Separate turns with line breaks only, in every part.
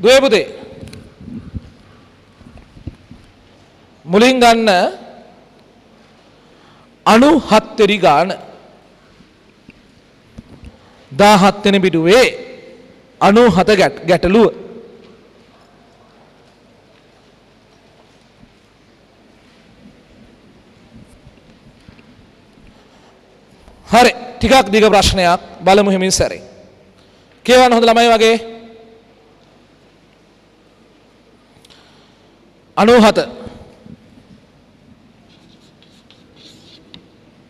දුවේ පුතේ මුලින් ගන්න 97 වෙනි ගාන 17 වෙනි පිටුවේ 97 ගැටලුව. හරි ටිකක් දිග ප්‍රශ්නයක් බලමු හිමින් සැරේ. කියවන්න හොඳ ළමයි වගේ 97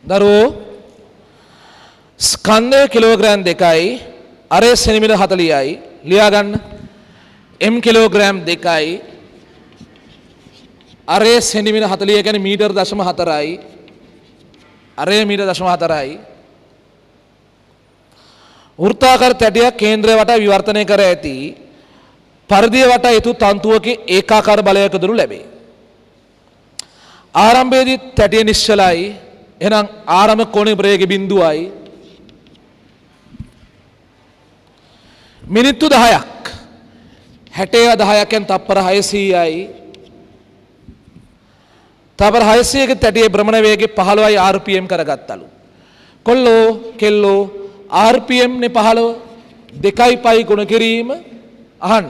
දරුවෝ ස්කන්ධය කිලෝග්‍රෑම් 2යි අරේ සෙන්ටිමීටර් 40යි ලියා ගන්න. m කිලෝග්‍රෑම් 2යි අරේ සෙන්ටිමීටර් 40 කියන්නේ මීටර් 0.4යි අරේ මීටර් 0.4යි. වෘත්තාකාර තැටියක් කේන්ද්‍රය වටා විවර්තනය කර ඇති පරිධිය වටා යුතු තන්තුවක ඒකාකාර බලයක දුරු ලැබේ. ආරම්භයේදී තැටිය නිශ්චලයි. එහෙනම් ආරම්භ කෝණයේ ප්‍රවේගය බිඳුවයි. මිනිත්තු 10ක් 60 10ක් යන තප්පර 600යි. තප්පර 600ක තැටියේ භ්‍රමණ වේගය 15යි rpm කරගත්තලු. කොල්ලෝ කෙල්ලෝ rpm නේ 15 2යි පයි ගුණ කිරීම අහන්න.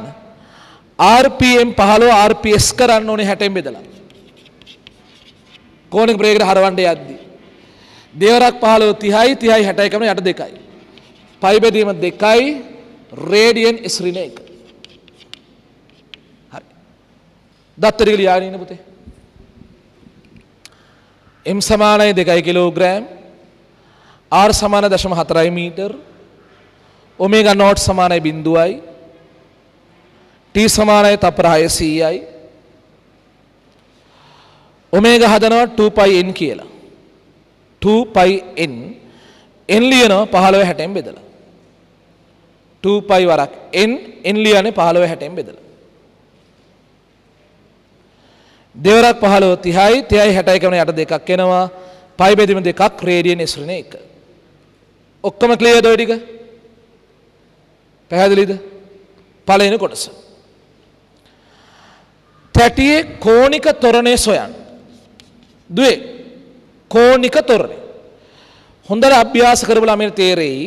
rpm 15 rps කරන්න ඕනේ 60න් බෙදලා. කෝණික ප්‍රවේගයට හරවන්න යද්දි. දෙවරක් 15 30යි 30යි 60යි කරන යට 2යි. පයි බෙදීම 2යි රේඩියන් ඉස්රින 1. හරි. දත්තරික ලියාගෙන ඉන්න පුතේ. m සමානයි 2 කිලෝග්‍රෑම් r සමාන 0.4 මීටර් ඔමේගා නෝට් සමානයි 0යි t සමානයි තප්පර 600යි ඔමේගා හදනවා 2πn කියලා 2πn n ලියනවා 15 60න් බෙදලා 2π වරක් n ලියන්නේ 15 60න් බෙදලා දෙවරක් 15 30යි 30යි 60යි කරන යට දෙකක් එනවා පයි බෙදීම දෙකක් රේඩියන් ඉස්රින 1. ඔක්කොම ක්ලියර්ද ඔය ටික? පැහැදිලිද? පළවෙනි කොටස. තැටියේ කෝණික ත්වරණය සොයන්න. දුවේ කෝණික ත්වරණය. හොඳට අභ්‍යාස කරපු ළමයින්ට තේරෙයි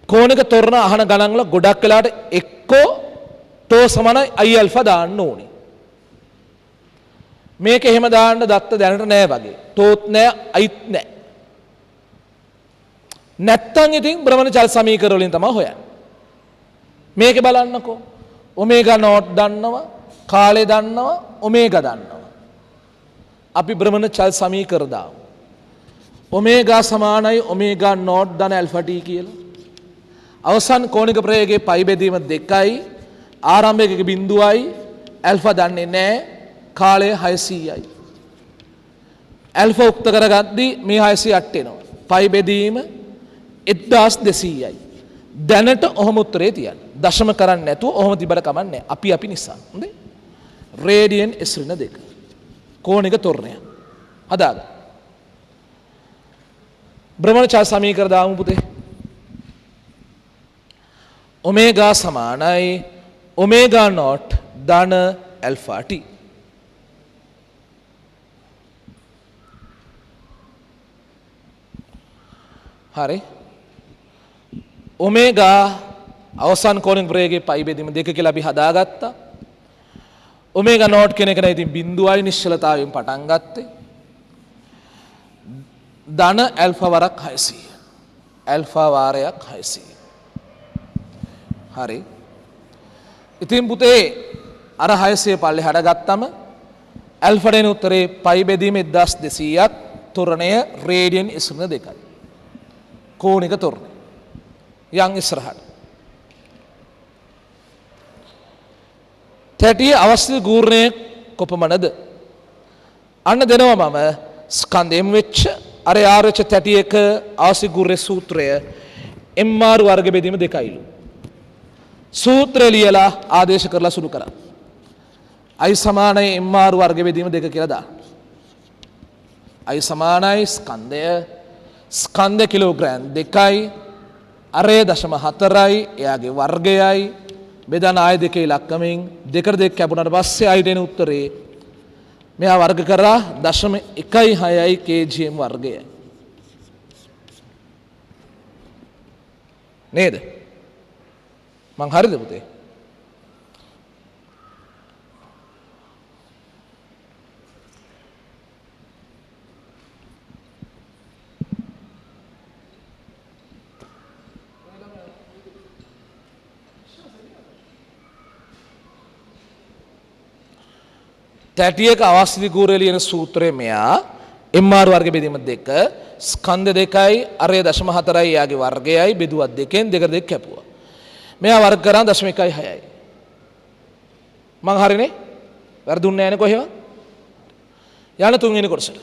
කෝණික ත්වරණ අහන ගණන් වල ගොඩක් වෙලාවට එක්කෝ ටෝ සමානයි i ඇල්ෆා දාන්න ඕනේ. මේක එහෙම දාන්න දත්ත දැනට නෑ වගේ. ටෝත් නෑ අයිත් නෑ. නැත්තම් ඉතින් භ්‍රමණ චල සමීකරණ වලින් තමයි හොයන්නේ. මේක බලන්නකෝ. ඔමේගා නෝට් දන්නවා, කාලය දන්නවා, ඔමේගා දන්නවා. අපි භ්‍රමණ චල සමීකරණ දාමු. ඔමේගා සමානයි ඔමේගා නෝට් ධන ඇල්ෆා t කියලා. අවසන් කෝණික ප්‍රවේගයේ පයි බෙදීම 2යි, ආරම්භයක බිඳුවයි, ඇල්ෆා දන්නේ නැහැ, කාලය 600යි. ඇල්ෆා උක්ත කරගද්දී මේ 608 එනවා. පයි බෙදීම 1200යි. දැනට ඔහොම උත්තරේ තියන්න. දශම කරන්නේ නැතුව ඔහොම තිබර කමන්නේ. අපි නිසා. හොඳේ. රේඩියන් ඉස්රින 2. කෝණික ත්වරණය. හදාගන්න. භ්‍රමණ චල සමීකරණ දාමු පුතේ. ඔමේගා සමානයි ඔමේගා නෝට් ධන ඇල්ෆා t. හරි. ඔමේගා අවසන් කෝණික ප්‍රවේගයේ පයි බෙදීම 2 කියලා අපි හදාගත්තා. ඔමේගා නෝට් කියන එක නම් ඉතින් බිඳුවයි නිශ්චලතාවයෙන් පටන් ගත්තේ. ධන ඇල්ෆා වරක් 600. ඇල්ෆා වාරයක් 600. හරි. ඉතින් පුතේ අර 600 පල්ලෙහාට ගත්තම ඇල්ෆා දෙන උත්තරේ පයි බෙදීම 1200ක් ත්වරණය රේඩියන් ඉස්රින 2යි. කෝණික ත්වරණය. යන් ඉස්සරහට. තැටියේ අවශ්‍ය ගූර්ණය කොපමණද? අන්න දෙනවා මම ස්කන්ධයෙන් වෙච්ච අර ආරච තැටියක අවශ්‍ය ගූර්ණයේ සූත්‍රය mr වර්ග බෙදීම 2යිලු. සූත්‍රය ලියලා ආදේශ කරලා සුළු කරා. i සමානයි mr වර්ග බෙදීම 2 කියලා දාන්න. i සමානයි ස්කන්ධය කිලෝග්‍රෑම් 2යි අරේ 0.4යි එයාගේ වර්ගයයි බෙදන ආය දෙකේ ඉලක්කමෙන් දෙකට දෙක කැපුණාට පස්සේ ආයෙත් එන උත්තරේ මෙයා වර්ග කරා 0.16යි kgm වර්ගයයි. නේද? මං හරිද පුතේ? තැටියක අවස්ථි කූරේ ලියන සූත්‍රය මෙයා MR වර්ග බෙදීම 2 ස්කන්ධ 2යි අරය 0.4යි යාගේ වර්ගයයි බෙදුවත් දෙකෙන් දෙකට දෙක කැපුවා. මෙයා වර්ග කරා 0.16යි. මං හරිනේ? වැරදුන්නේ නැහැ නේ කොහෙවත්? යන තුන්වෙනි කොටසට.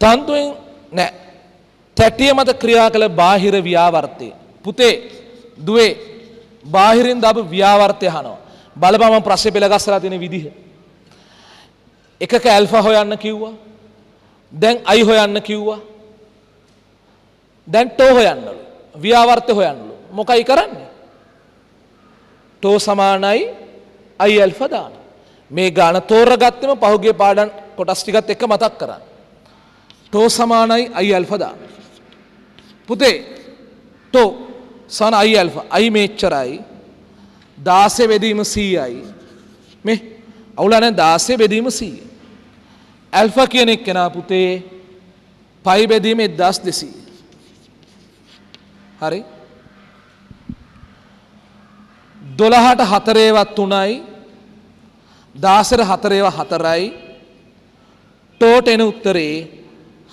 තන්තුවෙන් නෑ. තැටිය මත ක්‍රියා කළ බාහිර ව්‍යාවර්තය. පුතේ දුවේ බාහිරින් දාපු ව්‍යාවර්තය අහනවා. බලපන් මම ප්‍රශ්නේ පෙළගස්සලා තියෙන විදිහ. එකක ඇල්ෆා හොයන්න කිව්වා. දැන් අයි හොයන්න කිව්වා. දැන් ටෝ හොයන්නලු. ව්‍යාවර්තය හොයන්නලු. මොකයි කරන්නේ? ටෝ සමානයි අයි ඇල්ෆා දාන. මේ ගාන තෝරගත්තම පහුගිය පාඩම් කොටස් ටිකත් එක්ක මතක් කරන්න. ටෝ සමානයි අයි ඇල්ෆා දාන. පුතේ ටෝ සන අයි ඇල්ෆා අයි මෙච්චරයි 16 බෙදීම 100යි මේ අවුල නැහැ 16 බෙදීම 100 ඇල්ෆා කියන එක නා පුතේ පයි බෙදීම 1200 හරි 12ට 4 ඒවා 3යි 16ට 4 ඒවා 4යි ටෝට එන උත්තරේ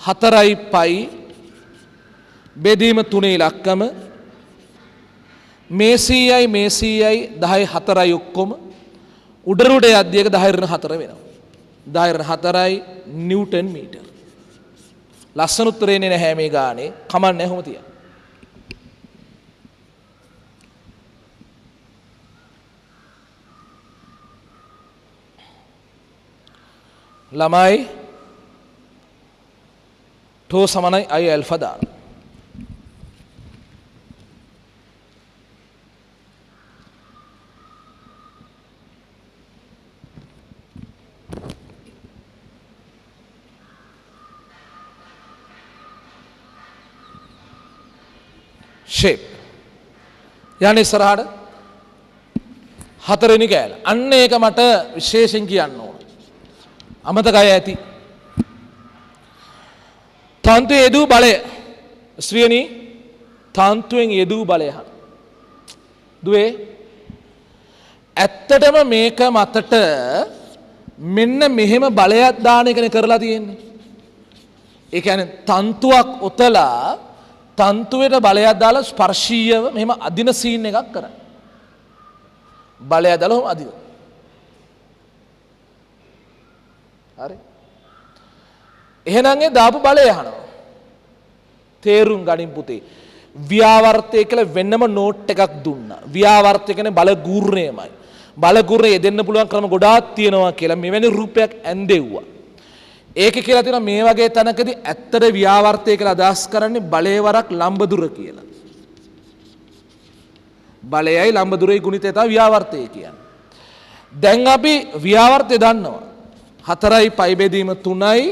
4යි පයි බෙදීම 3 ඉලක්කම මේ 100යි මේ 100යි 10යි 4යි ඔක්කොම උඩරට යද්දී එක 10 ඍණ 4 වෙනවා. 10 ඍණ 4යි නිව්ටන් මීටර්. ලස්සන උත්තරේ එන්නේ නැහැ මේ ගානේ. කමන්නේ කොහොම තියන්න. ළමයි ටෝ සමානයි අයි ඇල්ෆා දාන. shape යන්නේ ඉස්සරහට හතරවෙනි කෑල්ල. අන්න ඒක මට විශේෂයෙන් කියන්න ඕන. අමතකයි ඇති. තන්තුවේ යෙදූ බලය. ශ්‍රියනි තන්තුවෙන් යෙදූ බලය. දුවේ ඇත්තටම මේක මතට මෙන්න මෙහෙම බලයක් දාන එකනේ කරලා තියෙන්නේ. ඒ කියන්නේ තන්තුවක් ඔතලා තන්තුවට බලයක් දාලා ස්පර්ශීයව මෙහෙම අදින සීන් එකක් කරන්නේ. බලයක් දාලා ඔහොම අදින. හරි. එහෙනම් ඒ දාපු බලය අහනවා. තේරුම් ගනින් පුතේ. ව්‍යාවර්තය කියලා වෙනම නෝට් එකක් දුන්නා. ව්‍යාවර්තය කියන්නේ බල ගූර්ණයමයි. බල ගූර්ණය යෙදෙන්න පුළුවන් ක්‍රම ගොඩාක් තියෙනවා කියලා මෙවැනි රූපයක් ඇන්දෙව්වා. ඒක කියලා තියෙනවා මේ වගේ තැනකදී ඇත්තට ව්‍යාවර්තය කියලා අදහස් කරන්නේ බලේ වරක් ලම්බදුර කියලා. බලයයි ලම්බදුරේ ගුණිතය තමයි ව්‍යාවර්තය කියන්නේ. දැන් අපි ව්‍යාවර්තය දන්නවා. 4යි පයි බෙදීම 3යි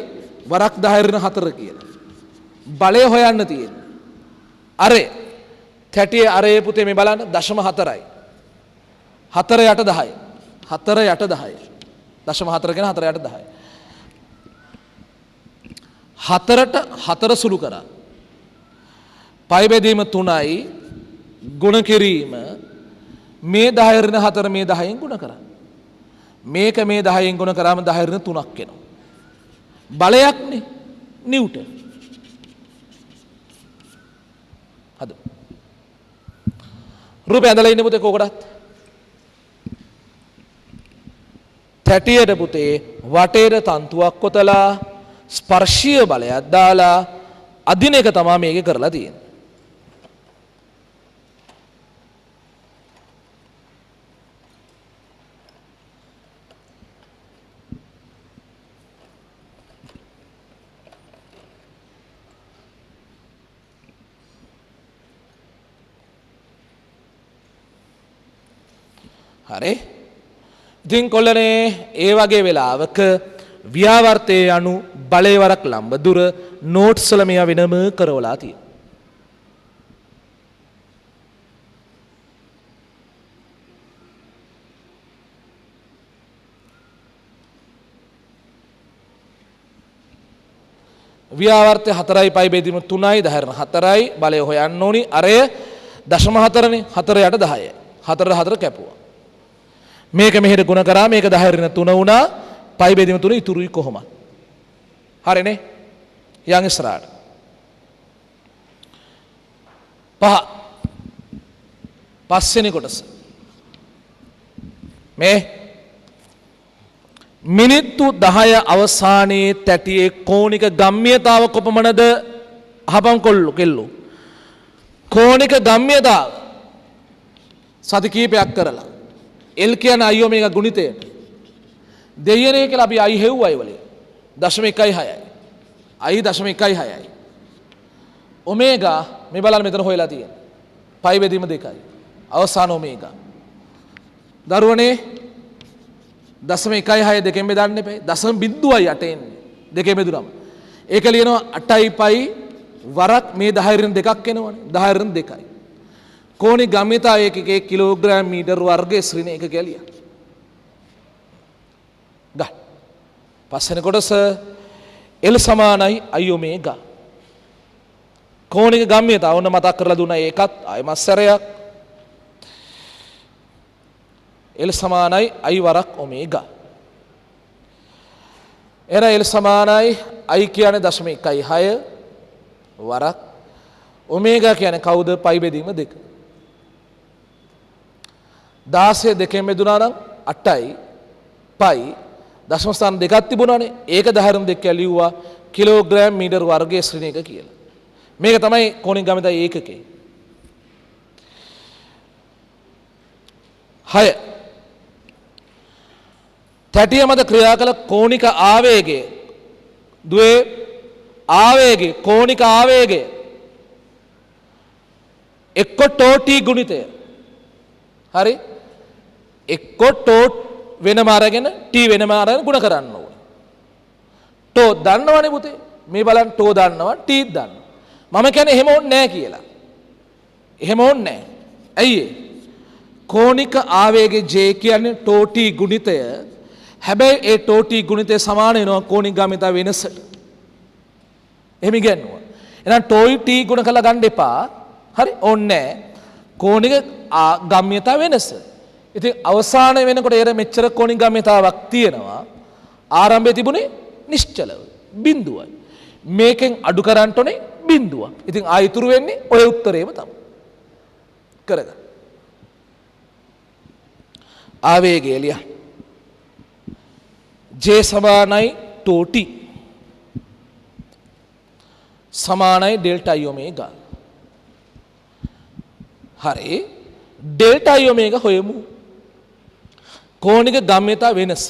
වරක් 10 ඍණ 4 කියලා. බලය හොයන්න තියෙන්නේ. අරේ කැටියේ අරේ පුතේ මේ බලන්න 0.4යි. 4 යට 10යි. 4 යට 10යි. 0.4 කියන 4 යට 10යි. 4ට 4 සුළු කරා. පයි බෙදීම 3යි ගුණ කිරීම මේ 10 ඍණ 4 මේ 10න් ගුණ කරා. මේක මේ 10න් ගුණ කරාම 10 ඍණ 3ක් එනවා. බලයක්නේ නිව්ටන්. හද. රූපය ඇඳලා ඉන්නේ පුතේ කෝකටත්. තැටියට පුතේ වටේට තන්තුවක් කොතලා ස්පර්ශීය බලයක් දාලා අදින එක තමයි මේකේ කරලා තියෙන්නේ. හරි. ඉතින් කොල්ලනේ ඒ වගේ වෙලාවක ව්‍යාවර්තයේ අනු බලේ වරක් ලම්බදුර නෝට්ස් වල මෙයා වෙනම කරවලා තියෙනවා. ව්‍යාවර්තය 4යි පයි බෙදීම 3යි 10 4යි බලය හොයන්න ඕනි. අරය 0.4නේ 4 යට 10යි. 4 4 කැපුවා. මේක මෙහෙට ගුණ කරා මේක 10 ඍණ 3 වුණා. පයි බෙදීම 3 ඉතුරුයි කොහොමද? හරිනේ. යන් ඉස්සරහට. 5 පස්වෙනි කොටස. මේ මිනිත්තු 10 අවසානයේ තැටියේ කෝණික ගම්ම්‍යතාව කොපමණද? අහපන් කෙල්ලෝ. කෝණික ගම්ම්‍යතාව සති කීපයක් කරලා L කියන I ඔමේගා ගුණිතයට දෙයනේ කියලා අපි I හෙව්වයි වලේ 0.16යි I 0.16යි ඔමේගා මේ බලන්න මෙතන හොයලා තියෙනවා පයි බෙදීම 2යි අවසාන ඔමේගා දරුවනේ 0.16 දෙකෙන් බෙදන්න එපා 0.0යි යට එන්නේ දෙකෙන් බෙදුනම ඒක ලියනවා 8යි පයි වරක් මේ 10 ඍණ දෙකක් එනවනේ 10 ඍණ 2යි කෝණික ගම්ම්‍යතාව ඒකකයේ කිලෝග්‍රෑම් මීටර වර්ගයේ ශ්‍රේණ ඒකකය ලියන්න. ගන්න. පස්වෙනි කොටස L සමානයි I ඔමේගා. කෝණික ගම්ම්‍යතාව ඔන්න මතක් කරලා දුන්නා ඒකත් ආයෙමත් සැරයක්. L සමානයි I වරක් ඔමේගා. එන L සමානයි I කියන්නේ 0.16 වරක් ඔමේගා කියන්නේ කවුද? පයි බෙදීම 2. 16 දෙකෙන් බෙදුනා නම් 8යි පයි දශම ස්ථාන දෙකක් තිබුණානේ. ඒක 10 න් 2 ලිව්වා කිලෝග්‍රෑම් මීටර වර්ගයේ ශ්‍රේණි එක කියලා. මේක තමයි කෝණික ගම්ම්‍යතාව ඒකකේ. 6 තැටිය මත ක්‍රියා කළ කෝණික ආවේගය දුවේ ආවේගය කෝණික ආවේගය එක්ක ටෝටි ගුණිතය හරි එක්ක ටෝට් වෙනම අරගෙන ටී වෙනම අරගෙන ගුණ කරන්න ඕනේ ටෝ දන්නවනේ පුතේ මේ බලන්න ටෝ දන්නවා ටී දන්නවා මම කියන්නේ එහෙම ඕනේ නැහැ කියලා එහෙම ඕනේ නැහැ ඇයි කෝණික ආවේගයේ J කියන්නේ ටෝටි ගුණිතය හැබැයි ඒ ටෝටි ගුණිතය සමාන වෙනවා කෝණික ගම්ම්‍යතාව වෙනසට එහෙම ඉගෙනුවා එහෙනම් ටෝයි ටී ගුණ කරලා ගන්න එපා හරි ඕනේ කෝණික ගම්ම්‍යතාව වෙනස. ඉතින් අවසාන වෙනකොට ඒර මෙච්චර කෝණික ගම්ම්‍යතාවක් තියෙනවා. ආරම්භයේ තිබුණේ නිශ්චලව බිඳුවයි. මේකෙන් අඩු කරන්න ඕනේ බිඳුවක්. ඉතින් ආයිතුරු වෙන්නේ ඔය උත්තරේම තමයි. කරගන්න. ආවේගය එළිය. J සමානයි ටෝටි සමානයි ඩෙල්ටා I ඔමේගා. හරි ඩෙල්ටා I ඔමේගා හොයමු. කෝණික ගම්ම්‍යතාව වෙනස.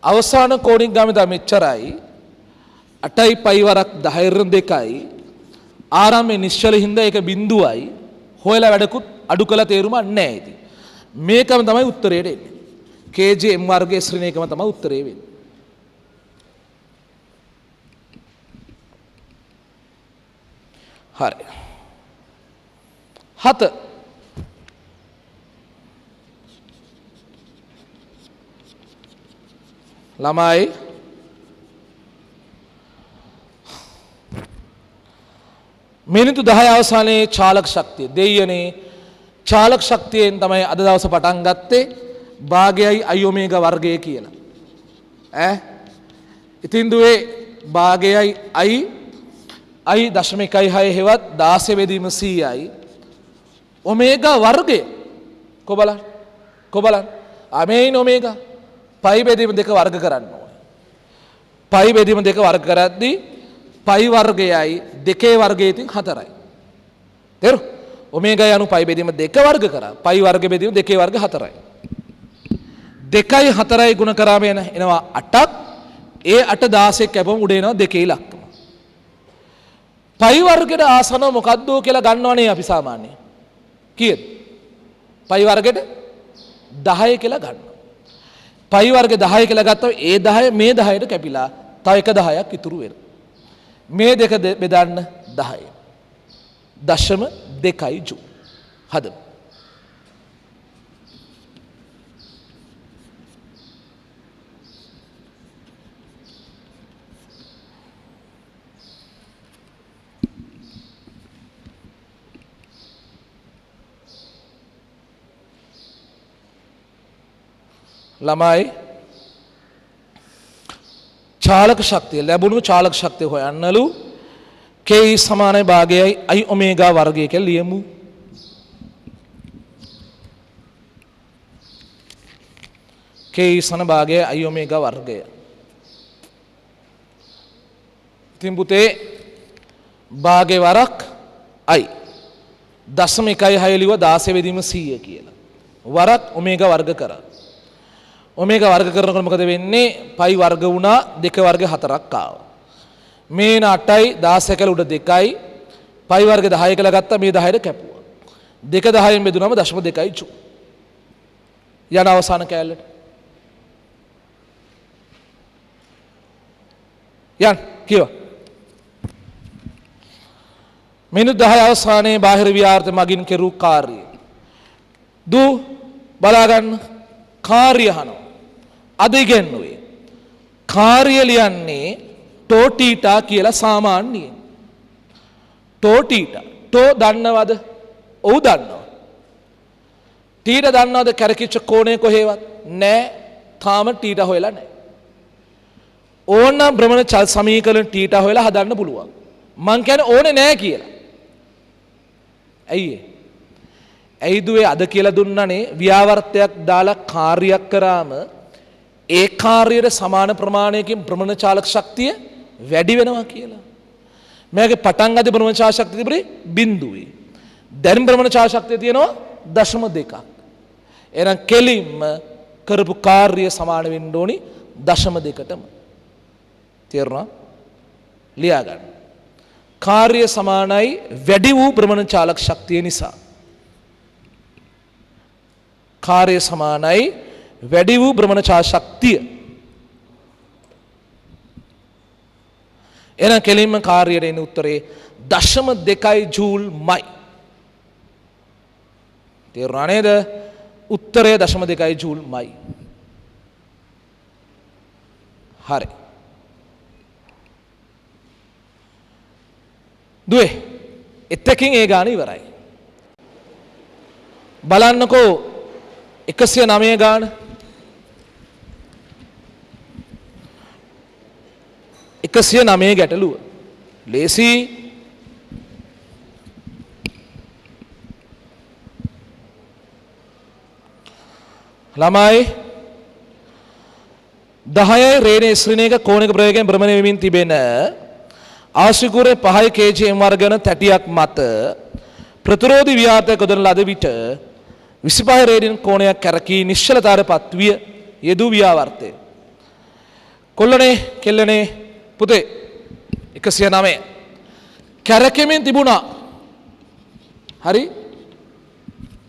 අවසාන කෝණික ගම්ම්‍යතාව මෙච්චරයි. 8යි පයි වරක් 10 ඍණ 2යි. ආරම්භයේ නිශ්චල හින්දා ඒක බිඳුවයි. හොයලා වැඩකුත් අඩු කළ තේරුමක් නැහැ ඉතින්. මේකම තමයි උත්තරේට එන්නේ. kg m වර්ගයේ ශ්‍රේණි එකම තමයි උත්තරේ වෙන්නේ. හරි. 7 ළමයි මිනිත්තු 10 අවසානයේ චාලක ශක්තිය දෙයියනේ චාලක ශක්තියෙන් තමයි අද දවස පටන් ගත්තේ භාගයයි I ඔමේගා වර්ගය කියලා ඈ ඉතින් දුවේ භාගයයි I 0.16 හෙවත් 16 බෙදීම 100යි ඔමේගා වර්ගය කොබලන් අමේයින් ඔමේගා පයි බෙදීම 2 වර්ග කරන්න ඕනේ. පයි බෙදීම 2 වර්ග කරද්දී පයි වර්ගයයි 2 වර්ගය ඉතින් 4යි. තේරු? ඔමේගා යනු පයි බෙදීම 2 වර්ග කරා. පයි වර්ග බෙදීම 2 වර්ග 4යි. 2යි 4යි ගුණ කරාම එනවා 8ක්. ඒ 8 16ක් කැපුවම උඩ එනවා 2 ඉලක්කම. පයි වර්ගයට ආසන මොකද්ද කියලා ගන්නවනේ අපි සාමාන්‍යයෙන්. කීයද? පයි වර්ගයට 10 කියලා ගන්න. පයි වර්ග 10 කියලා ගත්තම ඒ 10 මේ 10ට කැපිලා තව එක 10ක් ඉතුරු වෙනවා. මේ දෙක බෙදන්න 10. 0.2 ජූල්. හදමු. ළමයි චාලක ශක්තිය ලැබුණු චාලක ශක්තිය හොයන්නලු K සමානයි භාගයයි I ඔමේගා වර්ගය කියලා ලියමු. K සන භාගයයි I ඔමේගා වර්ගය. ඉතින් පුතේ භාගේ වරක් I 0.16 ලිව 16 වෙදීම 100 කියලා. වරක් ඔමේගා වර්ග කරා. ඔමේගා වර්ග කරනකොට මොකද වෙන්නේ? පයි වර්ග වුණා 2 වර්ග 4ක් ආවා. මේන 8යි 16 කළ උඩ 2යි පයි වර්ග 10 කියලා ගත්තා මේ 10ට කැපුවා. 2 10න් බෙදුනම 0.2යි චු. යන අවසාන කැලලට. යන් කියව. මිනිත්තු 10 අවසානයේ බාහිර ව්‍යාර්ථ මගින් කෙරූ කාර්යය. දු බලා ගන්න කාර්ය අහනවා. අද ඉගෙනුවේ කාර්ය ලියන්නේ ටෝ ටීටා කියලා සාමාන්‍යයෙන්. ටෝ ටීටා ටෝ දන්නවද? ඔව් දන්නවා. ටීටා දන්නවද කැරකිච්ච කෝණය කොහේවත්? නෑ. තාම ටීටා හොයලා නෑ. ඕනනම් භ්‍රමණ චල සමීකරණ ටීටා හොයලා හදන්න පුළුවන්. මං කියන්නේ ඕනේ නෑ කියලා. ඇයි ඒ? ඇයි දුවේ අද කියලා දුන්නානේ ව්‍යාවර්තයක් දාලා කාර්යයක් කරාම ඒ කාර්යයට සමාන ප්‍රමාණයකින් භ්‍රමණ චාලක ශක්තිය වැඩි වෙනවා කියලා. මේකේ පටන් ගන්න භ්‍රමණ චාලක ශක්තිය තිබුණේ බිඳුවේ. දැන් භ්‍රමණ චාලක ශක්තිය තියෙනවා 0.2ක්. එහෙනම් කෙලින්ම කරපු කාර්ය සමාන වෙන්න ඕනි 0.2ටම. තේරුණා? ලියා ගන්න. කාර්ය සමානයි වැඩි වූ භ්‍රමණ චාලක ශක්තිය නිසා. කාර්ය සමානයි වැඩි වූ භ්‍රමණ චාලක ශක්තිය. එහෙනම් කෙලින්ම කාර්යයට එන උත්තරේ 0.2 ජූල්මයි. තේරුණා නේද? උත්තරය 0.2 ජූල්මයි. හරි. දුවේ එතකින් ඒ ගාන ඉවරයි. බලන්නකෝ 109 ගාන. 109 ගැටලුව. ලේසි. ළමයි 10යි රේඩිය ශ්‍රේණියක කෝණික ප්‍රවේගයෙන් භ්‍රමණය වෙමින් තිබෙන ආශිකුරේ 5 kgm වර්ගන තැටියක් මත ප්‍රතිරෝධී ව්‍යාර්ථයක් යොදන ලද විට 25 රේඩියන් කෝණයක් කැරකී නිශ්චලතාවයටපත් විය යෙදූ ව්‍යාවර්තය. කොල්ලනේ කෙල්ලනේ පුතේ 109 කැරකෙමින් තිබුණා. හරි?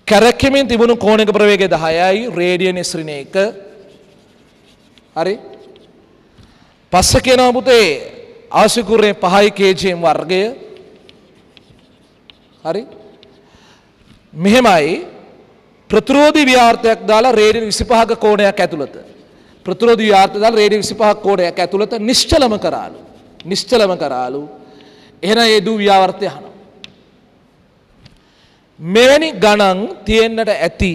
කැරකෙමින් තිබුණු කෝණික ප්‍රවේගය 10යි රේඩියන් ශ්‍රේණියක. හරි? පස්සේ කියනවා පුතේ ආශිකුරේ 5 kgm වර්ගය. හරි? මෙහෙමයි ප්‍රතිරෝධී ව්‍යාර්ථයක් දාලා රේඩියන් 25ක කෝණයක් ඇතුළත ප්‍රතිරෝධී ව්‍යාර්ථය දාලා රේඩියන් 25ක කෝණයක් ඇතුළත නිශ්චලම කරාලු එහෙනම් ඒ දු ව්‍යාවර්තය අහනවා. මෙවැනි ගණන් තියෙන්නට ඇති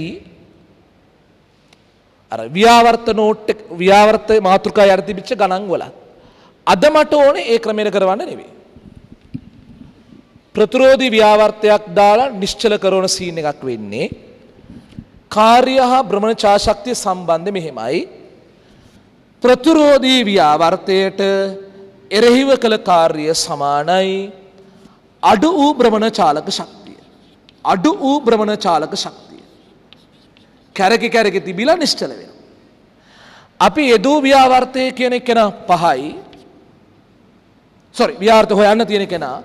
අර ව්‍යාවර්ත මාතෘකාව යට තිබිච්ච ගණන් වල අද මට ඕනේ ඒ ක්‍රමයට කරවන්න නෙවෙයි. ප්‍රතිරෝධී ව්‍යාවර්තයක් දාලා නිශ්චල කරන සීන් එකක් වෙන්නේ කාර්ය හා භ්‍රමණ චාලක ශක්තිය සම්බන්ධ මෙහෙමයි. ප්‍රතිරෝධී ව්‍යාවර්තයට එරෙහිව කළ කාර්ය සමානයි අඩු වූ භ්‍රමණ චාලක ශක්තිය. අඩු වූ භ්‍රමණ චාලක ශක්තිය. කැරකි තිබිලා නිශ්චල වෙනවා. අපි යෙදූ ව්‍යාවර්තය කියන කෙනා 5යි. ව්‍යාවර්ත හොයන්න තියෙන කෙනා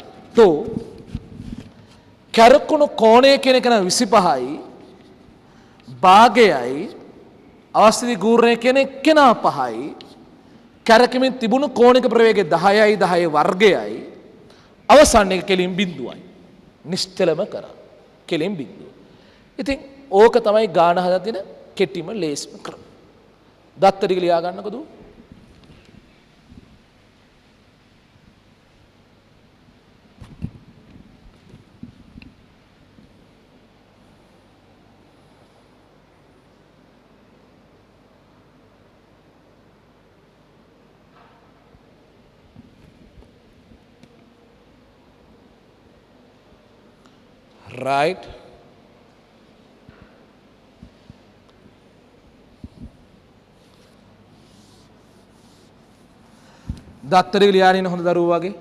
කැරකුණු කෝණය කියන කෙනා 25යි. භාගයයි අවස්ථිති ගූර්ණය කියන එක්කෙනා පහයි කැරකෙමින් තිබුණු කෝණික ප්‍රවේගය 10යි 10 වර්ගයයි අවසන් එක කෙලින් බිඳුවයි. නිශ්චලම කරා. කෙලින් බිඳුව. ඉතින් ඕක තමයි ගාන හදලා තියෙන කෙටිම ලේස්ම ක්‍රම. දත්ත ටික ලියා ගන්නකො දු. right දත්තරේ ලියාගෙන ඉන්න හොඳ දරුවෝ වගේ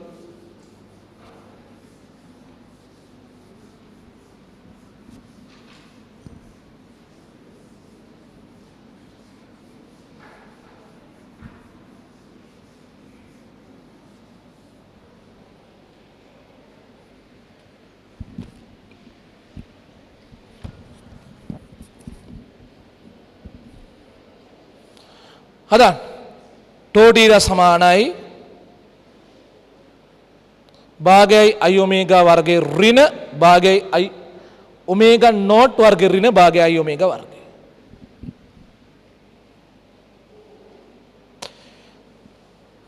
හදා ටෝටීර සමානයි භාගයයි i ඔමේගා වර්ගයේ ඍණ භාගයයි i ඔමේගා නෝට් වර්ගයේ ඍණ භාගයයි i ඔමේගා වර්ගය.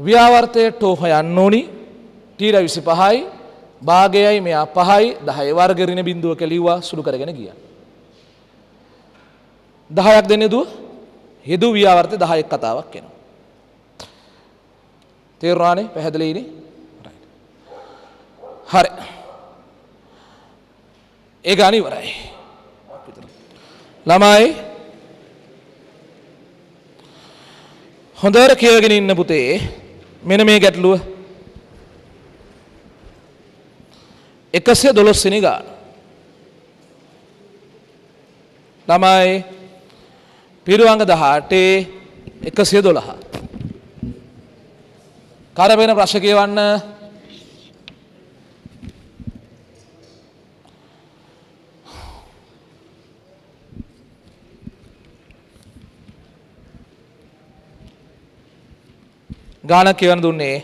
ව්‍යාවර්තයේ ටෝ හොයන්න ඕනි t 25යි භාගයයි මෙයා 5යි 10 වර්ග ඍණ බිඳුවක ලිව්වා සුළු කරගෙන ගියා. 10ක් දෙන්නේ දුව හෙදු ව්‍යාවර්තය 10ක් කතාවක් එනවා. තේරුණානේ? පැහැදිලිනේ? හරි. ඒ ගාන ඉවරයි. ළමයි හොඳට කියවගෙන ඉන්න පුතේ. මෙන්න මේ ගැටලුව 112 වෙනි ගාන. ළමයි පිරුවංග 18 112. කරපේන ප්‍රශ්න කියවන්න. ගානක් කියවන්න දුන්නේ.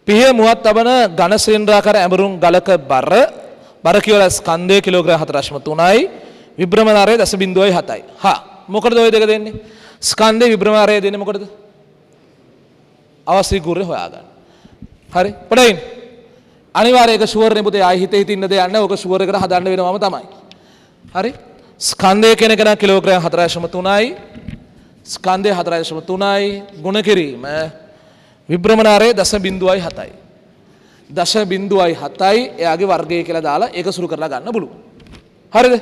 පිහිය මුවත් තබන ඝන ශ්‍රේණිකාකාර ඇඹරුම් ගලක බර කියවල ස්කන්ධය කිලෝග්‍රෑම් 4.3යි විභ්‍රමණාරය 0.7යි. හා මොකටද ওই දෙක දෙන්නේ? ස්කන්ධේ විභ්‍රමණාරය දෙන්නේ මොකටද? අවශ්‍ය ගුරුරේ හොයාගන්න. හරි. පොඩින් අනිවාර්යයෙන් ඒක ෂුවර් නේ පුතේ. ආයි හිත ඉන්න දෙයක් නැහැ. ඕක ෂුවර් එකට හදන්න වෙනවම තමයි. හරි. ස්කන්ධය කියන එක නම් කිලෝග්‍රෑම් 4.3යි. ස්කන්ධය 4.3යි ගුණ කිරීම විභ්‍රමණාරය 0.7යි. 0.7යි එයාගේ වර්ගය කියලා දාලා ඒක සුළු කරලා ගන්න පුළුවන්. හරිද?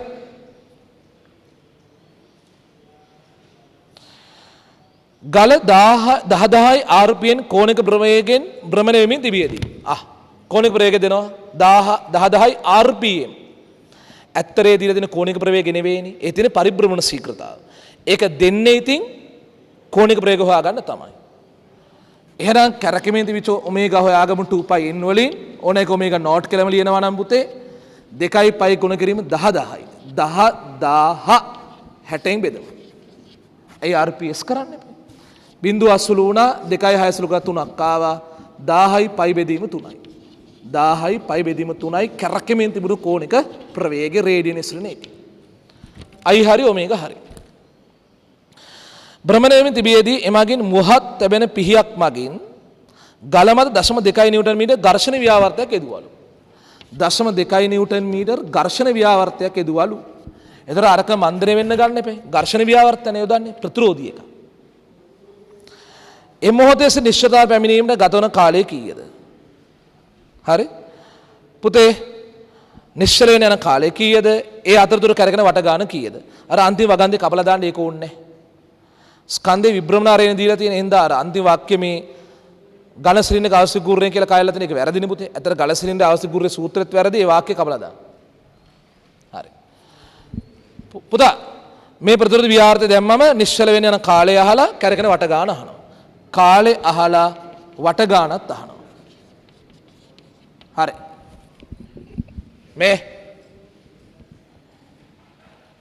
ගල 10යි rpm කෝණික ප්‍රවේගයෙන් භ්‍රමණය වෙමින් තිබියදී. කෝණික ප්‍රවේගය දෙනවා 10යි rpm. ඇත්තරේ දීලා දෙන කෝණික ප්‍රවේගය නෙවෙයිනේ. ඒ තියෙන පරිභ්‍රමණ ශීඝ්‍රතාව. ඒක දෙන්නේ ඉතින් කෝණික ප්‍රවේගය හොයාගන්න තමයි. එහෙනම් කැරකෙමින් තිබිච්ච ඔමේගා හොයාගමු 2πn වලින් ඕන එක ඔමේගා නෝට් කියලාම ලියනවා නම් පුතේ 2යි π ගුණ කිරීම 10යි 60 බෙදමු. ඒ rps කරන්න එපා. බිංදුව අසුළු වුණා 2යි 6 අසුළු කරලා 3ක් ආවා 10යි π බෙදීම 3යි 10යි π බෙදීම 3යි කැරකෙමින් තිබුණු කෝණික ප්‍රවේගය රේඩියස් ඍණ එක. i හරි ඔමේගා හරි. භ්‍රමණය වෙමින් තිබියදී එමගින් මුහත් තැබෙන පිහියක් මගින් ගල මත 0.2 නිව්ටන් මීටර් ඝර්ෂණ ව්‍යාවර්තයක් යෙදුවලු. 0.2 නිව්ටන් මීටර් ඝර්ෂණ ව්‍යාවර්තයක් යෙදුවලු. එතකොට අරක මන්දරේ වෙන්න ගන්න එපේ. ඝර්ෂණ ව්‍යාවර්තනය යොදන්නේ ප්‍රතිරෝධී එක. ඒ මොහොතේ නිශ්චිතතාව පැමිණීමට ගත වන කාලය කීයද? හරි? පුතේ නිශ්චල වෙන යන කාලය කීයද? ඒ අතරතුර කරගෙන වට ගන්න කීයද? අර අන්තිම වගන්දේ කපලා දාන්න ඒක ඕනේ නැහැ. ස්කන්ධේ විභ්‍රමණාරයෙන් දීලා තියෙන හින්දා අර අන්තිම වාක්‍යෙ මේ ඝන ශ්‍රේණික අවශ්‍ය ගුරුරේ කියලා කයලා තියෙන එක වැරදිනේ පුතේ. ඇත්තට ඝන ශ්‍රේණික අවශ්‍ය ගුරුරේ සූත්‍රෙත් වැරදි. ඒ වාක්‍ය කපලා දාන්න. හරි. පුතා මේ ප්‍රතිරෝධ ව්‍යාවර්තය දැම්මම නිශ්චල වෙන යන කාලය අහලා කරගෙන වට ගන්න අහනවා. කාලේ අහලා වට ගන්නත් අහනවා. හරි. මේ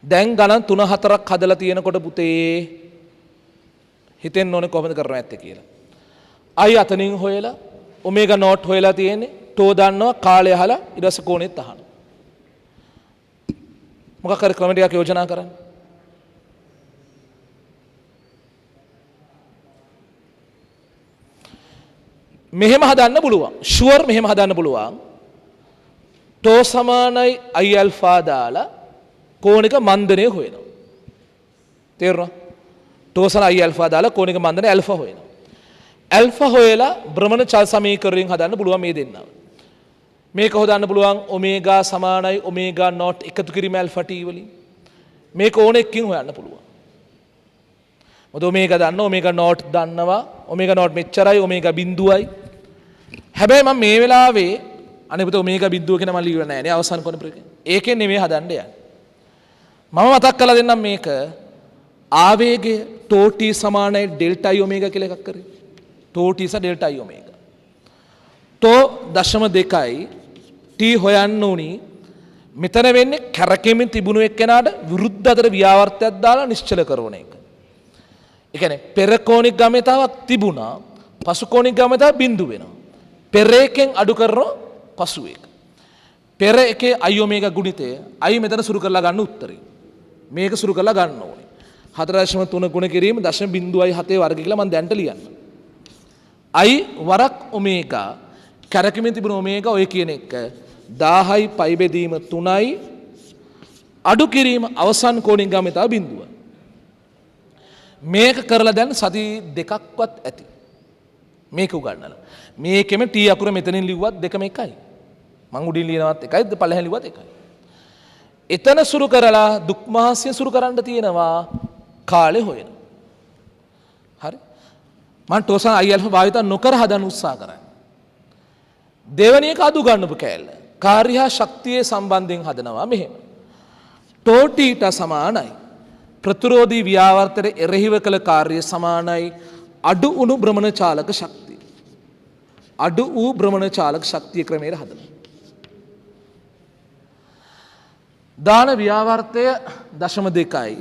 දැන් ගණන් 3-4ක් හදලා තියෙනකොට පුතේ හිතෙන්න ඕනේ කොහොමද කරන්නේ නැත්තේ කියලා. අයි අතනින් හොයලා ඔමේගා නෝට් හොයලා තියෙන්නේ. ටෝ දන්නවා කාලය අහලා ඊට පස්සේ කෝණෙත් අහනවා. මොකක් හරි ක්‍රම ටිකක් යෝජනා කරන්න. මෙහෙම හදන්න පුළුවන්. ෂුවර් මෙහෙම හදන්න පුළුවන්. ටෝ සමානයි අයි ඇල්ෆා දාලා කෝණික මන්දනය හොයනවා. තේරුණා? ටෝ සමානයි අයි ඇල්ෆා දාලා කෝණික මන්දනය ඇල්ෆා හොයනවා. ඇල්ෆා හොයලා භ්‍රමණ චල සමීකරණයෙන් හදන්න පුළුවන් මේ දෙන්නව. මේක හොදන්න පුළුවන් ඔමේගා සමානයි ඔමේගා නෝට් එකතු කිරීම ඇල්ෆා ටී වලින්. මේක ඕන එකකින් හොයන්න පුළුවන්. මොකද ඔමේගා දන්නවා ඔමේගා නෝට් දන්නවා ඔමේගා නෝට් මෙච්චරයි ඔමේගා බිඳුවයි. හැබැයි මම මේ වෙලාවේ අනේ පුතේ ඔමේගා බිඳුව කියන මම ලියුවේ නැහැ නේ අවසන් කොන ප්‍රේක. ඒකෙන් නෙමෙයි හදන්න යන්නේ. මම මතක් කරලා දෙන්නම් මේක ආවේගය ටෝ ටී සමානයි ඩෙල්ටා I ඔමේගා කියලා එකක් කරේ. ටෝ ටී ස ඩෙල්ටා I ඔමේගා. ටෝ 0.2යි ටී හොයන්න උනි මෙතන වෙන්නේ කැරකෙමින් තිබුණු එක්කෙනාට විරුද්ධ අතර ව්‍යාවර්තයක් දාලා නිශ්චල කරන එක. ඒ කියන්නේ පෙර කෝණික ගාමිතාවක් තිබුණා පසු කෝණික ගාමිතාව බිඳු වෙනවා. පෙර එකෙන් අඩු කරනවා පසු එක. පෙර එකේ I ඔමේගා ගුණිතය I මෙතන සුරු කරලා ගන්න උත්තරේ. මේක සුරු කරලා ගන්න ඕනේ. 4.3 ගුණ කිරීම 0.7 වර්ග කියලා මම දැන්ට ලියන්න. I වරක් ඔමේගා කැරකෙමින් තිබුණ ඔමේගා ඔය කියන එක 1000යි පයි බෙදීම 3යි අඩු කිරීම අවසන් කෝණික ගාමිතාව බිඳුව. මේක කරලා දැන් සති දෙකක්වත් ඇති. මේක උගන්නලා. මේකෙම T අකුර මෙතනින් ලිව්වත් දෙකම එකයි. මං උඩින් ලියනවත් එකයි පල්ලෙහාන් ලිව්වත් එකයි. එතන සුරු කරලා දුක් මහස්‍ය සුරු කරන්න තියෙනවා කාලේ හොයන. හරි? මං ටෝසන් I ඇල්ෆා භාවිත නොකර හදන්න උත්සාහ කරන්නේ. දෙවෙනි එක අදු ගන්නපු කෑල්ල. කාර්ය හා ශක්තියේ සම්බන්ධයෙන් හදනවා මෙහෙම. ටෝ ටීට සමානයි. ප්‍රතිරෝධී ව්‍යාවර්තනයේ එරෙහිව කළ කාර්ය සමානයි අඩු වුණු භ්‍රමණ චාලක ශක්තිය. අඩු වූ භ්‍රමණ චාලක ශක්තිය ක්‍රමයට හදනවා. දාන ව්‍යාවර්තය 0.2යි.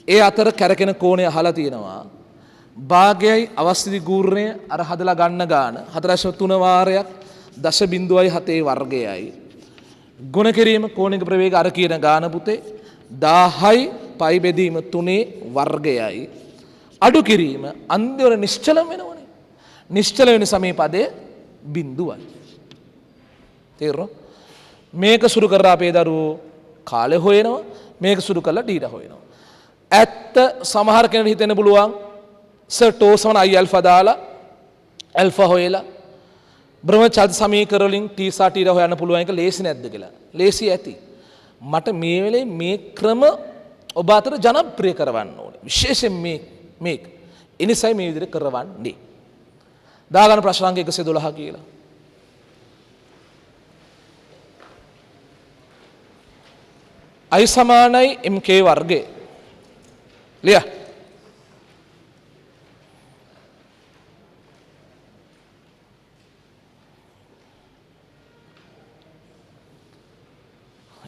ඒ අතර කැරකෙන කෝණය අහලා තියෙනවා. භාගයයි අවස්ථිති ගූර්ණය අර හදලා ගන්න ගාන 4.3 වාරයක් 0.7 වර්ගයයි. ගුණ කිරීම කෝණික ප්‍රවේග අර කියන ගාන පුතේ 1000යි පයි බෙදීම 3 වර්ගයයි. අඩු කිරීම අන්තිම නිශ්චල වෙනවනේ. නිශ්චල වෙන සමීපදයේ බිඳුවයි. තේරුණා? මේක සුරු කරලා අපේ දරුවෝ කාලේ හොයනවා. මේක සුරු කරලා ඩීට හොයනවා. ඇත්ත සමහර කෙනෙකුට හිතෙන්න පුළුවන් සර් ටෝ සමාන I ඇල්ෆා දාලා ඇල්ෆා හොයලා භ්‍රමණ චල සමීකරණ වලින් T සහ T හොයන්න පුළුවන් එක ලේසි නැද්ද කියලා. ලේසි ඇති. මට මේ වෙලේ මේ ක්‍රම ඔබ අතර ජනප්‍රිය කරවන්න ඕනේ. විශේෂයෙන් මේක. එනිසයි මේ විදිහට කරවන්නේ. දාගන්න ප්‍රශ්නාංක 112 කියලා. I සමානයි MK වර්ගය. ලිය.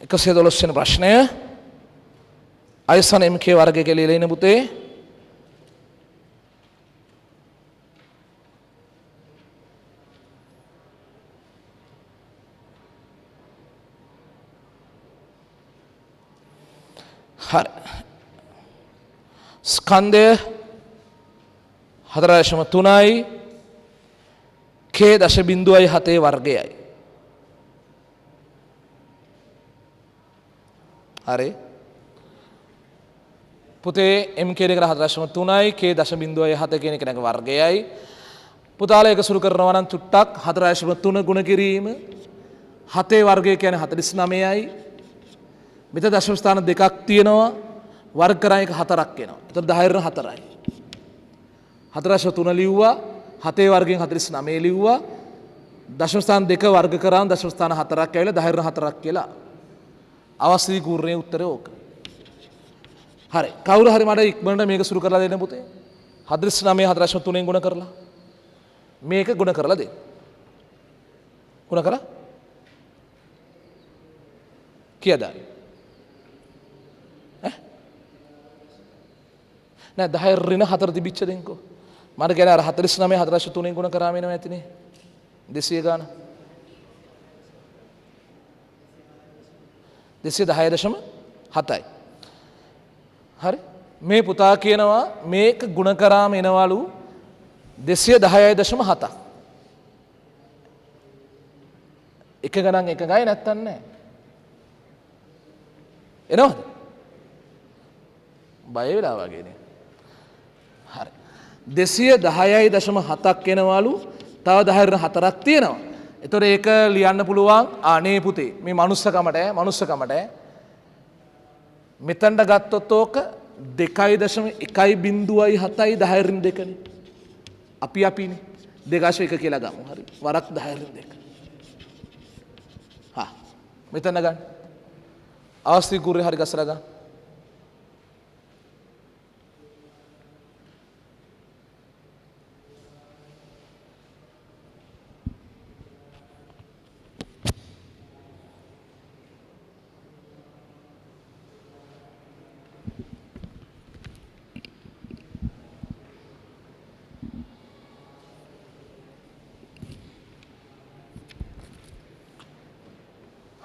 එකසිය 12 වෙනි ප්‍රශ්නය. I සමාන MK වර්ගය කියලා ලියලා ඉන්න පුතේ. හරි. ස්කන්ධය 4.3යි K 0.7 වර්ගයයි. හරි. පුතේ MK එකට 4.3යි K 0.7 කියන එක වර්ගයයි. පුතාලා එක සුරු කරනවා නම් චුට්ටක් 4.3 ගුණ කිරීම 7 වර්ගය කියන්නේ 49යි. මෙතන දශම ස්ථාන දෙකක් තියෙනවා වර්ග කරා එක 4ක් එනවා. එතකොට 10 4යි. 4.3 ලිව්වා 7 වර්ගයෙන් 49 ලිව්වා දශම ස්ථාන දෙක වර්ග කරාම දශම ස්ථාන 4ක් ඇවිල්ලා 10 4ක් කියලා අවස්ථි කූර්ණයේ උත්තරේ ඕක. හරි. කවුරු හරි මට ඉක්මනට මේක සුරු කරලා දෙන්න පුතේ. 49 4.3ෙන් ගුණ කරලා මේක ගුණ කරලා දෙන්න. ගුණ කරලා කීයද? නෑ 10 ඍණ 4 තිබිච්ච දෙන්කෝ. මට කියන්නේ අර 49 4.3 ගුණ කරාම එනවා ඇතිනේ. 200 ගාන. 210.7යි. හරි. මේ පුතා කියනවා මේක ගුණ කරාම එනවලු 210.7ක්. එක ගණන් එක ගයි නැත්තන් නෑ. එනවද? බය වෙලා වගේනේ. හරි. 210.7ක් එනවලු තව 10.4ක් තියෙනවා. එතකොට ඒක ලියන්න පුළුවන් අනේ පුතේ මේ මනුස්සකමට මෙතනට ගත්තොත් ඕක 2.1.7යි 10.2නේ. අපිනේ 2.1 කියලා ගමු. හරි. වරක් 10.2. මෙතන ගන්න. අවස්ථි කුරේ හරි ගස්සලා ගන්න.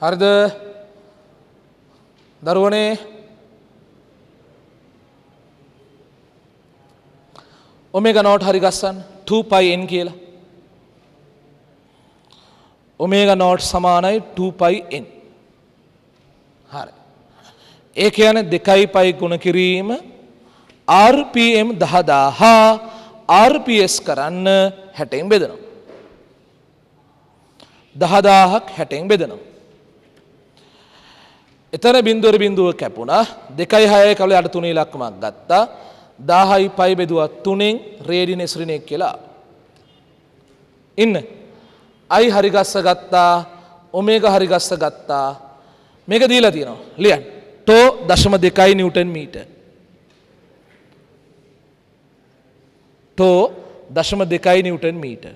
හරිද? දරුවනේ ඔමේගා නෝට් හරි ගස්සන්න 2πn කියලා. ඔමේගා නෝට් සමානයි 2πn. හරි. ඒ කියන්නේ 2π ගුණ කිරීම rpm 10000 rps කරන්න 60න් බෙදනවා. 10000ක් 60න් බෙදනවා. එතන බිඳුව කැපුණා 2.6 කවල යට 3 ඉලක්කමක් ගත්තා 1000යි පයි බෙදුවා 3න් රේඩියස් ඍණ 1 කියලා ඉන්න i හරි ගස්ස ගත්තා ඔමේගා හරි ගස්ස ගත්තා මේක දීලා තියෙනවා ලියන්න ටෝ 0.2 නිව්ටන් මීටර් ටෝ 0.2 නිව්ටන් මීටර්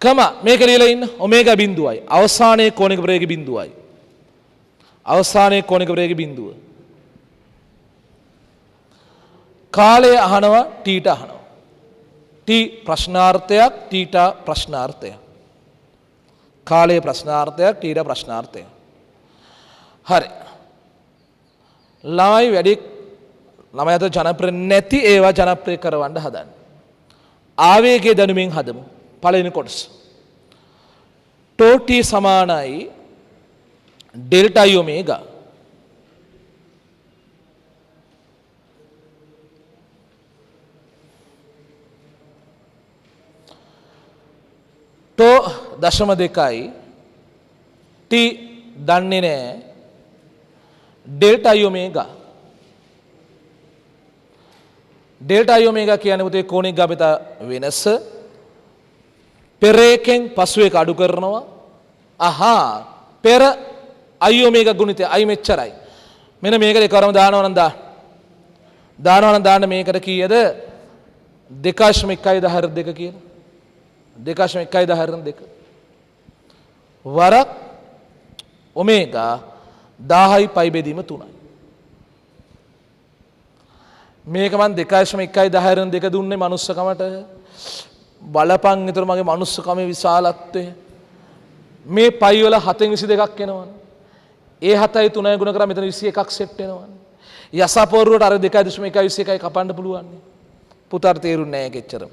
කම මේක ලියලා ඉන්න ඔමේගා බිඳුවයි අවසානයේ කෝණික ප්‍රවේගය බිඳුවයි අවසානයේ කෝණික ප්‍රවේගය බිඳුව. කාලය අහනවා ටීට අහනවා. ටී ප්‍රශ්නාර්ථයක් ටීට ප්‍රශ්නාර්ථයක්. කාලය ප්‍රශ්නාර්ථයක් ටීට ප්‍රශ්නාර්ථයක්. හරි. ළමයි වැඩි ළමයි අතර ජනප්‍රිය නැති ඒවා ජනප්‍රිය කරවන්න හදන්න. ආවේගයේ දැනුමින් හදමු. පළවෙනි කොටස. ටෝ ටී සමානයි डेल्टा i ओमेगा तो 0.2 t දන්නේ නැහැ delta i omega delta i omega කියන්නේ පුතේ කෝණික ගාමිත වෙනස පෙර එකෙන් පසු එක අඩු කරනවා අහා පෙර i omega ගුණිතය i මෙච්චරයි. මෙන්න මේකට එකවරම දානවා නම් දාන්න මේකට කීයද 2.1/2 කියලා. 2.1/2 වරක් ඔමේගා 1000යි පයි බෙදීම 3යි. මේක මම 2.1/2 දුන්නේ මනුස්සකමට. බලපන් ඊතර මගේ මනුස්සකමේ විශාලත්වය. මේ පයි වල 7/22ක් එනවනේ. ඒ 7යි 3යි ගුණ කරා මෙතන 21ක් සෙට් වෙනවනේ. යසපෝරුවට අර 2.1/21යි කපන්න පුළුවන්. පුතාට තේරුන්නේ නැහැ කෙච්චර.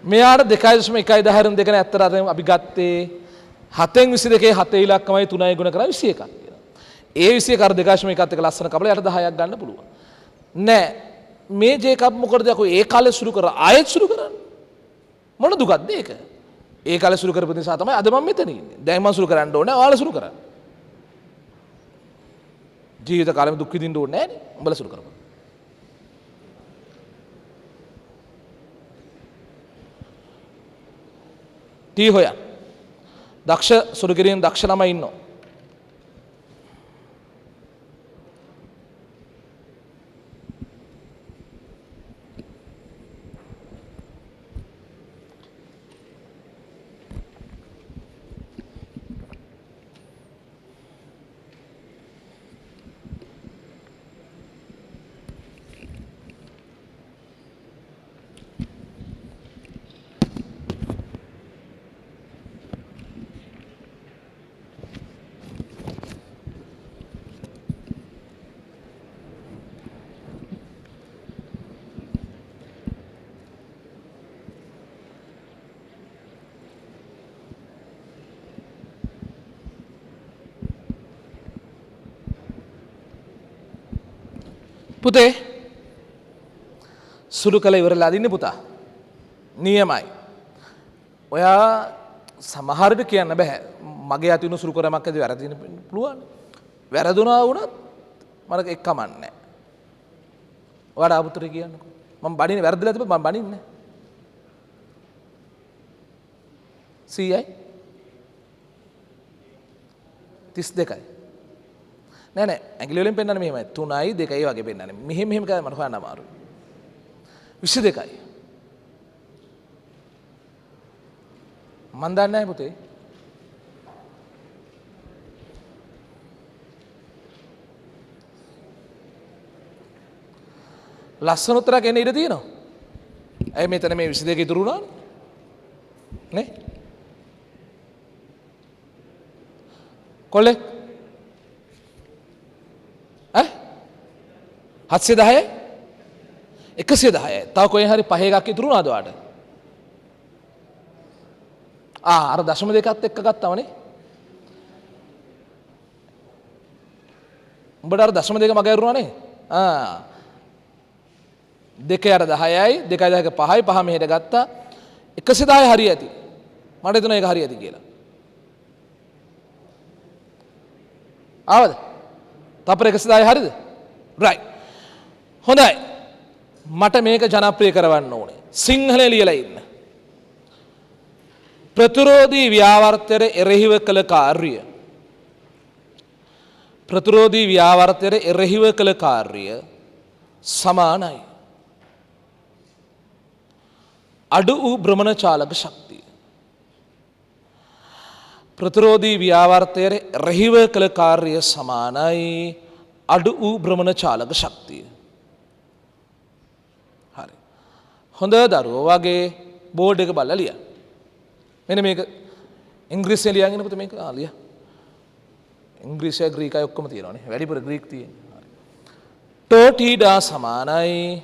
මෙයාට 2.1/2 නේ ඇත්තට අර අපි ගත්තේ 7/22 7 ඉලක්කමයි 3යි ගුණ කරා 21ක් කියලා. ඒ 21 අර 2.1ත් එක ලස්සන කපලා යට 10ක් ගන්න පුළුවන්. නෑ මේ ජේකබ් මොකටද යකෝ ඒ කාලේ සුරු කරා ආයෙත් සුරු කරන්නේ. මොන දුකක්ද ඒක? ඒ කාලේ සුරු කරපු නිසා තමයි අද මම මෙතන ඉන්නේ. දැන් මම සුරු කරන්න ඕනේ. ඔයාලා සුරු කරන්න. ජීවිත කාලෙම දුක් විඳින්න ඕනේ නෑනේ. උඹලා සුරු කරපන්. ටී හොයන්. දක්ෂ සුරු කිරීම දක්ෂ ළමයි ඉන්නවා. පුතේ සුළු කළ ඉවරලා දින්නේ පුතා. නියමයි. ඔයා සමහරට කියන්න බෑ. මගේ අතිනු සුළු කරමක් ඇති වැරදින පුළුවන්. වැරදුනා වුණත් මට එක් කමන්නේ නැහැ. ඔයාට ආපුතර කියන්නකෝ. මම බණින්නේ වැරදිලා තිබ්බ මම බණින්නේ නැහැ. 100යි 32යි. නෑ නෑ ඇඟිලි වලින් පෙන්නන්නේ මෙහෙමයි 3යි 2යි වගේ පෙන්නන්නේ. මෙහෙම කරා මට හොයන්න අමාරුයි. 22යි. මන් දන්නේ නැහැ පුතේ. ලස්සන උත්තරයක් එන්න ඉඩ තියෙනවා. ඇයි මෙතන මේ 22 ඉතුරු වුණානේ? නේ? කොල්ලේ 710යි 110යි. තව කොහෙන් හරි පහ එකක් ඉතුරු වුණාද ඔයාට? අර දශම දෙකත් එක්ක ගත්තවනේ. උඹට අර දශම දෙක මග ඇරුණානේ. දෙකේ අර 10යි 2යි 10ක 5යි 5 මෙහෙට ගත්තා 110 හරි ඇති. මට හිතුණා ඒක හරි ඇති කියලා. ආවද? තපර 110 හරිද? right. හොඳයි. මට මේක ජනප්‍රිය කරවන්න ඕනේ. සිංහලේ ලියලා ඉන්න. ප්‍රතිරෝධී ව්‍යාවර්තයට එරෙහිව කළ කාර්ය. ප්‍රතිරෝධී ව්‍යාවර්තයට එරෙහිව කළ කාර්ය සමානයි. අඩු වූ භ්‍රමණ චාලක ශක්තිය. ප්‍රතිරෝධී ව්‍යාවර්තයට එරෙහිව කළ කාර්ය සමානයි අඩු වූ භ්‍රමණ චාලක ශක්තිය. හරි. හොඳ දරුවෝ වගේ බෝඩ් එක බලලා ලියන්න. මෙන්න මේක ඉංග්‍රීසියෙන් ලියගෙන පුතේ මේක ලිය. ඉංග්‍රීසි ග්‍රීකයි ඔක්කොම තියෙනවානේ. වැඩිපුර ග්‍රීක තියෙනවා. හරි. ටෝටීඩා සමානයි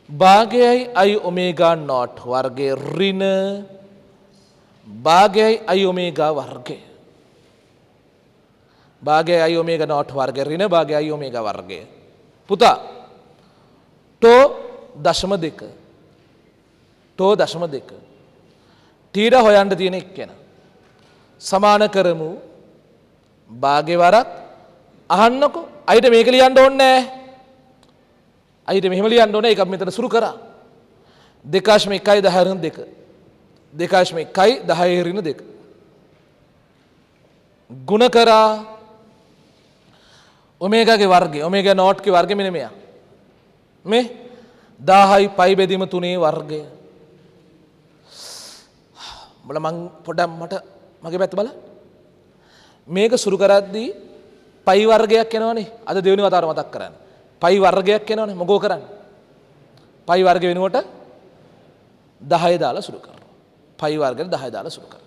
භාගයයි i ඔමේගා නෝට් වර්ගයේ ඍණ භාගයයි i ඔමේගා වර්ගය. භාගයයි i ඔමේගා නෝට් වර්ගයේ ඍණ භාගයයි i ඔමේගා වර්ගය. පුතා ටෝ 0.2 ටෝ 0.2 ටීඩා හොයන්න තියෙන එක්කෙන සමාන කරමු භාගේ වරක් අහන්නකො අයිට මේක ලියන්න ඕනේ නැහැ අයිට මෙහෙම ලියන්න ඕනේ ඒක අපි මෙතන සුරු කරා 2.1 10 ඍණ 2 2.1 10 ඍණ 2 ගුණ කරා ඔමේගාගේ වර්ගය ඔමේගා නෝට් ගේ වර්ගය මෙන්න මෙයා මේ 10යි පයි බෙදීම 3 වර්ගය බල මං පොඩ්ඩක් මට මගේ පැත්ත බලන්න මේක සුරු කරද්දී පයි වර්ගයක් එනවනේ අද දෙවෙනි වතාවට මතක් කරන්න පයි වර්ගයක් එනවනේ මොකෝ කරන්නේ පයි වර්ග වෙනුවට 10 දාලා සුරු කරනවා පයි වර්ගෙට 10 දාලා සුරු කරනවා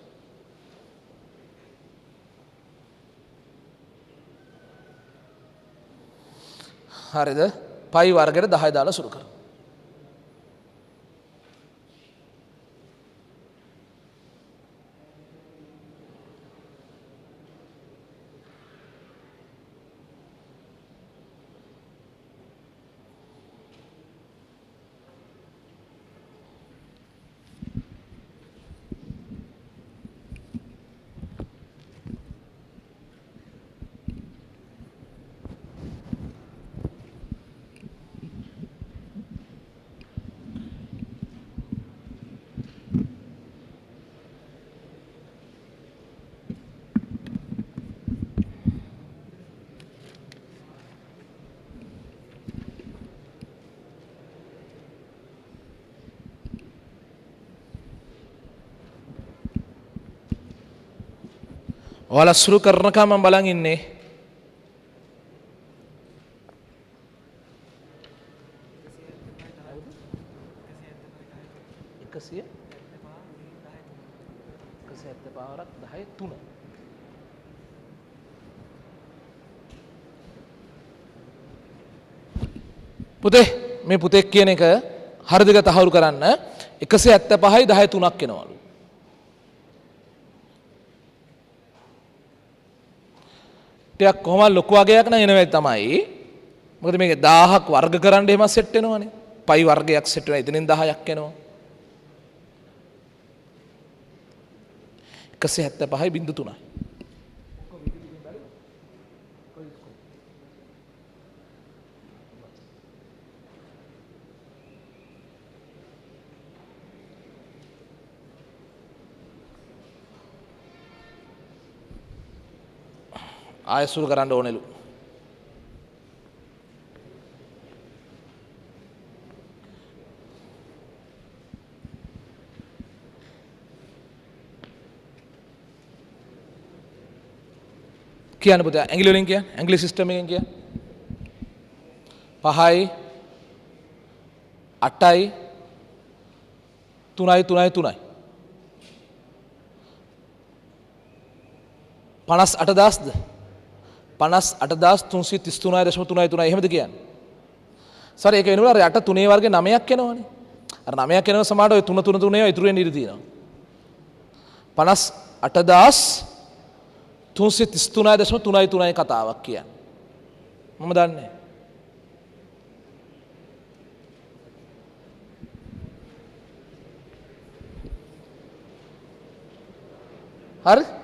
හරිද පයි වර්ගෙට 10 දාලා සුරු කරනවා ඔයාලා සුරු කරනකම් මම බලන් ඉන්නේ. පුතේ මේ පුතෙක් කියන එක හරිදක තහවුරු කරන්න 175යි 10 3ක් එනවලු. ටිකක් කොහොමද ලොකු වගයක් නම් එනවා තමයි මොකද මේක 1000ක් වර්ග කරන්න එහෙම සෙට් වෙනවනේ. පයි වර්ගයක් සෙට් වෙනවා. එතනින් 10ක් එනවා. 175.3යි. ආයසුරු කරන්න ඕනෙලු. කියන්න පුතා ඇඟිලි වලින් කියන්න. ඇඟිලි සිස්ටම් එකෙන් කියන්න. 5යි 8යි 3යි 3යි 3යි 58000ද 58333.3 එහෙමද කියන්නේ? සර් ඒක වෙනවල අර 8 3 වර්ගේ 9ක් එනවනේ. අර 9ක් එනව සමහරට ඔය 3 3 3 ඒවා ඉතුරු වෙන්න ඉඩ තියෙනවා. 58333.3 කතාවක් කියන්නේ. මම දන්නේ. හරි?